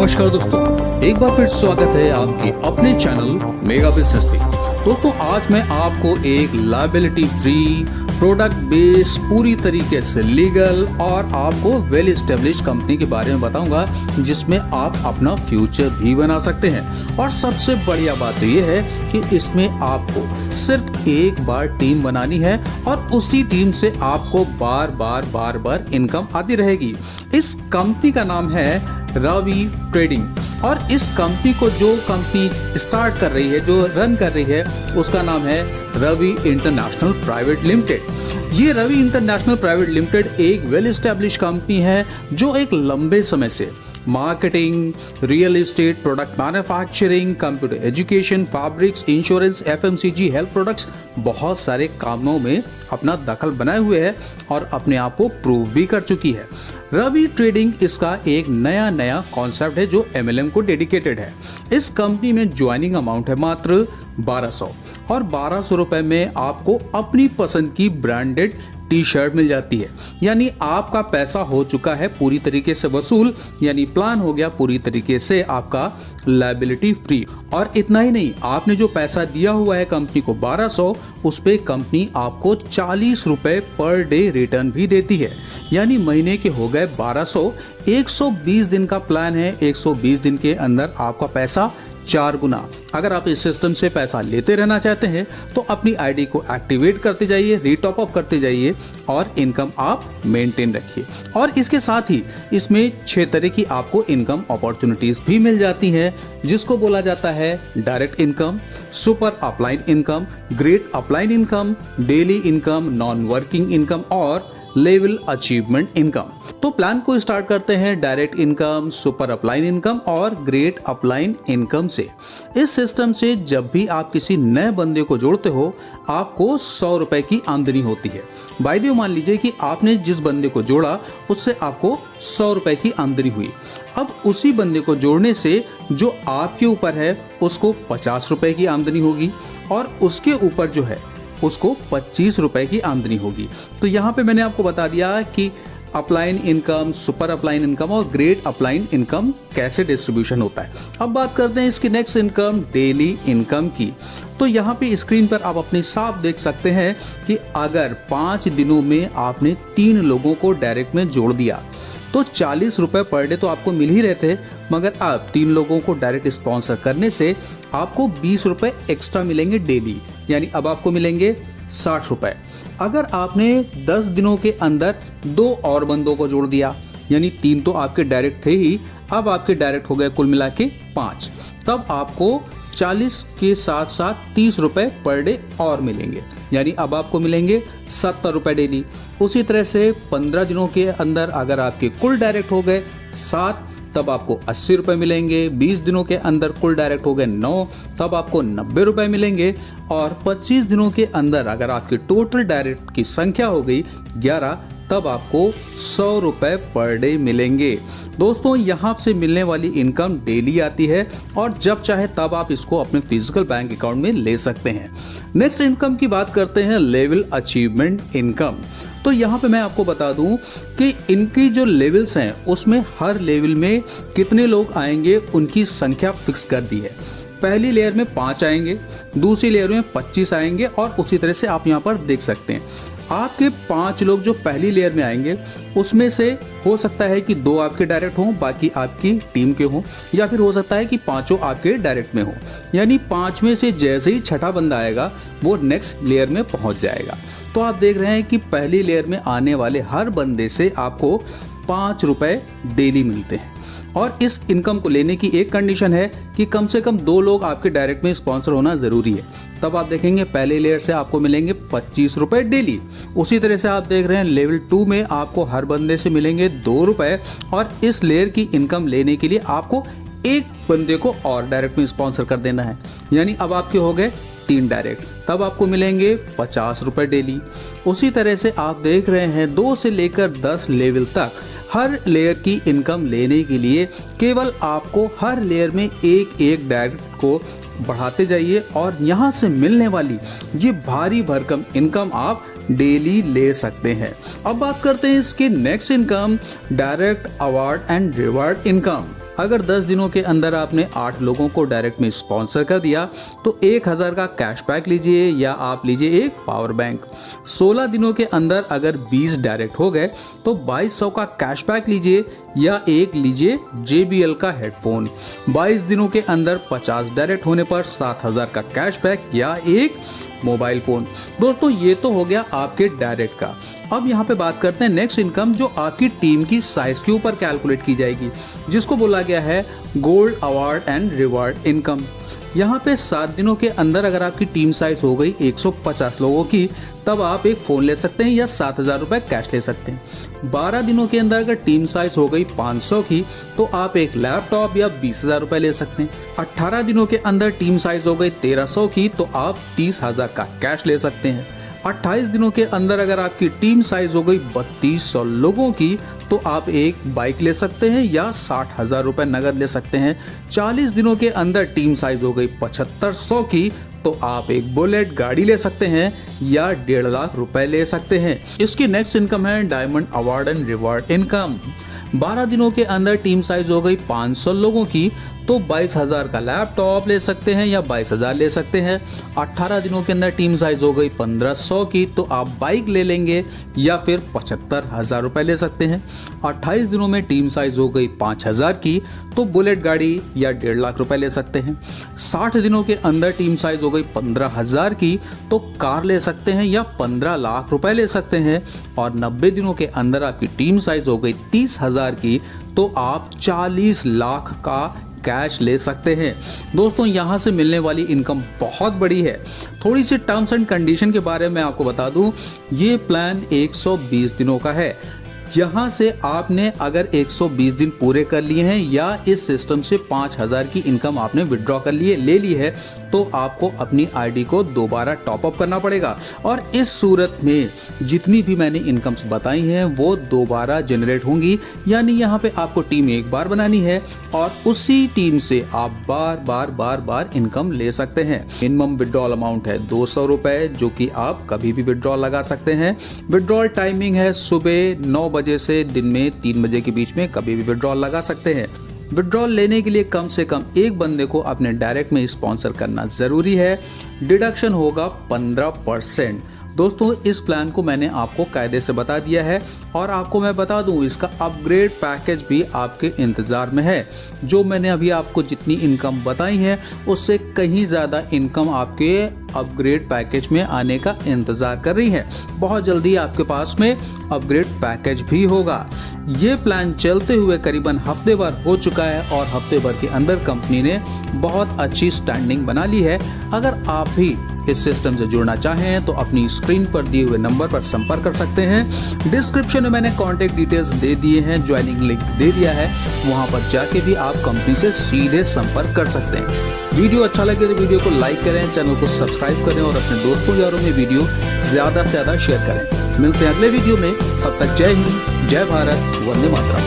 नमस्कार दोस्तों, एक बार फिर स्वागत है आपके अपने चैनल मेगा बिजनेस पे। दोस्तों आज मैं आपको एक लायबिलिटी फ्री प्रोडक्ट बेस पूरी तरीके से लीगल और आपको वेल एस्टेब्लिश कंपनी के बारे में बताऊंगा जिसमें आप अपना फ्यूचर भी बना सकते हैं। और सबसे बढ़िया बात तो ये है कि इसमें आपको सिर्फ एक बार टीम बनानी है और उसी टीम से आपको बार बार इनकम आती रहेगी। इस कंपनी का नाम है रवि ट्रेडिंग और इस कंपनी को जो कंपनी स्टार्ट कर रही है, जो रन कर रही है, उसका नाम है रवि इंटरनेशनल प्राइवेट लिमिटेड। ये रवि इंटरनेशनल प्राइवेट लिमिटेड एक वेल एस्टेब्लिश कंपनी है जो एक लंबे समय से marketing, real estate, product manufacturing, computer education, fabrics, insurance, FMCG, health products, बहुत सारे कामों में अपना दखल बनाए हुए है और अपने आप को प्रूव भी कर चुकी है। रवि ट्रेडिंग इसका एक नया कॉन्सेप्ट है जो एमएलएम को डेडिकेटेड है। इस कंपनी में ज्वाइनिंग अमाउंट है मात्र 1200 और 1200 रुपए में आपको अपनी पसंद की ब्रांडेड टी शर्ट मिल जाती है। यानी आपका पैसा हो चुका है पूरी तरीके से वसूल, यानी प्लान हो गया पूरी तरीके से आपका लायबिलिटी फ्री। और इतना ही नहीं, आपने जो पैसा दिया हुआ है कंपनी को 1200, उस पे कंपनी आपको 40 रुपए पर डे रिटर्न भी देती है। यानी महीने के हो गए 1200, 120 दिन का प्लान है, 120 दिन के अंदर आपका पैसा 4 गुना। अगर आप इस सिस्टम से पैसा लेते रहना चाहते हैं तो अपनी आईडी को एक्टिवेट करते जाइए, रीटॉप अप करते जाइए और इनकम आप मेंटेन rखिए। और इसके साथ ही इसमें 6 तरह की आपको इनकम अपॉर्चुनिटीज भी मिल जाती हैं, जिसको बोला जाता है direct income, super upline income, great upline income, daily income, non working income और लेवल अचीवमेंट इनकम। तो प्लान को स्टार्ट करते हैं direct income, super upline income और ग्रेट अपलाइन इनकम से। इस सिस्टम से जब भी आप किसी नए बंदे को जोड़ते हो आपको 100 रुपए की आमदनी होती है। बाय द वे मान लीजिए कि आपने जिस बंदे को जोड़ा उससे आपको 100 रुपए की आमदनी हुई। अब उसी बंदे को जोड़ने से जो आपके ऊपर है उसको 50 रुपए की आमदनी होगी और उसके ऊपर जो है उसको 25 रुपए की आमदनी होगी। तो यहाँ पे मैंने आपको बता दिया कि upline income, super upline income और ग्रेट अपलाइन इनकम कैसे डिस्ट्रीब्यूशन होता है। अब बात करते हैं इसकी नेक्स्ट इनकम, डेली इनकम की। तो यहाँ पे स्क्रीन पर आप अपने साफ देख सकते हैं कि अगर 5 दिनों में आपने 3 लोगों को डायरेक्ट में जोड़ दिया तो 40 रुपए पर डे तो आपको मिल ही रहे थे, मगर अब 3 लोगों को डायरेक्ट स्पॉन्सर करने से आपको 20 रुपए एक्स्ट्रा मिलेंगे डेली। यानी अब आपको मिलेंगे 60 रुपए। अगर आपने 10 दिनों के अंदर 2 और बंदों को जोड़ दिया, यानी 3 तो आपके डायरेक्ट थे ही, अब आपके डायरेक्ट हो गए कुल मिला के 5, तब आपको 40 के साथ साथ 30 रुपए पर डे और मिलेंगे। यानी अब आपको मिलेंगे 70 रुपए डेली। उसी तरह से 15 दिनों के अंदर अगर आपके कुल डायरेक्ट हो गए 7, तब आपको 80 रुपए मिलेंगे। 20 दिनों के अंदर कुल डायरेक्ट हो गए 9, तब आपको 90 रुपए मिलेंगे। और 25 दिनों के अंदर अगर आपकी टोटल डायरेक्ट की संख्या हो गई 11, तब आपको 100 रुपए पर डे मिलेंगे। दोस्तों यहाँ से मिलने वाली इनकम डेली आती है और जब चाहे तब आप इसको अपने फिजिकल बैंक अकाउंट में ले सकते हैं। नेक्स्ट इनकम की बात करते हैं लेवल अचीवमेंट इनकम। तो यहाँ पे मैं आपको बता दूं कि इनकी जो लेवल्स हैं उसमें हर लेवल में कितने लोग आएंगे उनकी संख्या फिक्स कर दी है। पहली लेयर में 5 आएंगे, दूसरी लेयर में 25 आएंगे और उसी तरह से आप यहाँ पर देख सकते हैं आपके 5 लोग जो पहली लेयर में आएंगे उसमें से हो सकता है कि 2 आपके डायरेक्ट हों, बाकी आपकी टीम के हों, या फिर हो सकता है कि 5 आपके डायरेक्ट में हों। यानी 5 में से जैसे ही छठा बंदा आएगा वो नेक्स्ट लेयर में पहुंच जाएगा। तो आप देख रहे हैं कि पहली लेयर में आने वाले हर बंदे से आपको 5 रुपए डेली मिलते हैं। और इस इनकम को लेने की एक कंडीशन है कि कम से कम 2 लोग आपके डायरेक्ट में स्पॉन्सर होना जरूरी है। तब आप देखेंगे पहले लेयर से आपको मिलेंगे 25 रुपए डेली। उसी तरह से आप देख रहे हैं लेवल 2 में आपको हर बंदे से मिलेंगे 2 रुपए और इस लेयर की इनकम लेने के लिए आपको एक बंदे को और डायरेक्ट में स्पॉन्सर कर देना है। यानी अब आपके हो गए 3 डायरेक्ट, तब आपको मिलेंगे 50 रुपए डेली। उसी तरह से आप देख रहे हैं 2 से लेकर 10 लेवल तक हर लेयर की इनकम लेने के लिए केवल आपको हर लेयर में एक डायरेक्ट को बढ़ाते जाइए और यहाँ से मिलने वाली ये भारी भरकम इनकम आप डेली ले सकते हैं। अब बात करते हैं इसके next income, direct award and reward income. अगर 10 दिनों के अंदर आपने 8 लोगों को डायरेक्ट में स्पॉन्सर कर दिया तो 1000 का कैशबैक लीजिए या आप लीजिए एक पावर बैंक। 16 दिनों के अंदर अगर 20 डायरेक्ट हो गए तो 2200 का कैशबैक लीजिए या एक लीजिए JBL का हेडफोन। 22 दिनों के अंदर 50 डायरेक्ट होने पर 7000 का कैशबैक या एक मोबाइल फोन। दोस्तों ये तो हो गया आपके डायरेक्ट का। अब यहाँ पे बात करते हैं नेक्स्ट इनकम, जो आपकी टीम की साइज के ऊपर कैलकुलेट की जाएगी, जिसको बोला गया है gold award and reward income. यहाँ पे 7 दिनों के अंदर अगर आपकी टीम साइज हो गई 150 लोगों की, तब आप एक फोन ले सकते हैं या 7000 रुपए कैश ले सकते हैं। 12 दिनों के अंदर अगर टीम साइज हो गई 500 की, तो आप एक लैपटॉप या 20,000 रुपए ले सकते हैं। 18 दिनों के अंदर टीम साइज हो गई 1300 की, तो आप 30,000 का कैश ले सकते हैं। 28 दिनों के अंदर अगर आपकी टीम साइज हो गई 3200 लोगों की, तो आप एक बाइक ले सकते हैं या 60,000 रुपए नगद ले सकते हैं। 40 दिनों के अंदर टीम साइज हो गई 7500 की, तो आप एक बुलेट गाड़ी ले सकते हैं या 1.5 लाख रुपए ले सकते हैं। इसकी नेक्स्ट इनकम है diamond award and reward income. 12 दिनों के अंदर टीम साइज हो गई 500 लोगों की, तो 22,000 का लैपटॉप ले सकते हैं या 22,000 ले सकते हैं। 18 दिनों के अंदर टीम साइज हो गई 1500 की, तो आप बाइक ले लेंगे या फिर 75,000 रुपए ले सकते हैं। 28 दिनों में टीम साइज हो गई 5000 की, तो बुलेट गाड़ी या 1.5 लाख रुपए ले सकते हैं। 60 दिनों के अंदर टीम साइज हो गई 15,000 की, तो कार ले सकते हैं या 15 लाख रुपए ले सकते हैं। और 90 दिनों के अंदर आपकी टीम साइज हो गई 30,000 की, तो आप 40 लाख का कैश ले सकते हैं। दोस्तों यहाँ से मिलने वाली इनकम बहुत बड़ी है। थोड़ी सी टर्म्स एंड कंडीशन के बारे में आपको बता दूं, ये प्लान 120 दिनों का है। यहाँ से आपने अगर 120 दिन पूरे कर लिए हैं या इस सिस्टम से 5000 की इनकम आपने विड्रॉ कर लिए ले ली है, तो आपको अपनी आईडी को दोबारा टॉप अप करना पड़ेगा। और इस सूरत में जितनी भी मैंने इनकम्स बताई हैं वो दोबारा जनरेट होंगी, यानी यहाँ पे आपको टीम एक बार बनानी है और उसी टीम से आप बार बार इनकम ले सकते हैं। मिनिमम विड्रॉल अमाउंट है 200 रुपए, जो कि आप कभी भी विड्रॉल लगा सकते हैं। विड्रॉल टाइमिंग है सुबह 9 बजे से दिन में 3 बजे के बीच में कभी भी विड्रॉल लगा सकते हैं। विड्रॉल लेने के लिए कम से कम एक बंदे को अपने डायरेक्ट में स्पॉन्सर करना जरूरी है। डिडक्शन होगा 15%। दोस्तों इस प्लान को मैंने आपको कायदे से बता दिया है और आपको मैं बता दूं इसका अपग्रेड पैकेज भी आपके इंतजार में है। जो मैंने अभी आपको जितनी इनकम बताई है उससे कहीं ज़्यादा इनकम आपके अपग्रेड पैकेज में आने का इंतजार कर रही है। बहुत जल्दी आपके पास में अपग्रेड पैकेज भी होगा। ये प्लान चलते हुए करीबन हफ्ते भर हो चुका है और हफ्ते भर के अंदर कंपनी ने बहुत अच्छी स्टैंडिंग बना ली है। अगर आप भी इस सिस्टम से जुड़ना चाहें तो अपनी स्क्रीन पर दिए हुए नंबर पर संपर्क कर सकते हैं। डिस्क्रिप्शन में मैंने कॉन्टेक्ट डिटेल्स दे दिए हैं, ज्वाइनिंग लिंक दे दिया है, वहां पर जाके भी आप कंपनी से सीधे संपर्क कर सकते हैं। वीडियो अच्छा लगे तो वीडियो को लाइक करें, चैनल को सब्सक्राइब करें और अपने दोस्तों यारों में वीडियो ज्यादा से ज्यादा शेयर करें। मिलते हैं अगले वीडियो में, तब तक जय हिंद, जय भारत, वंदे मातरम।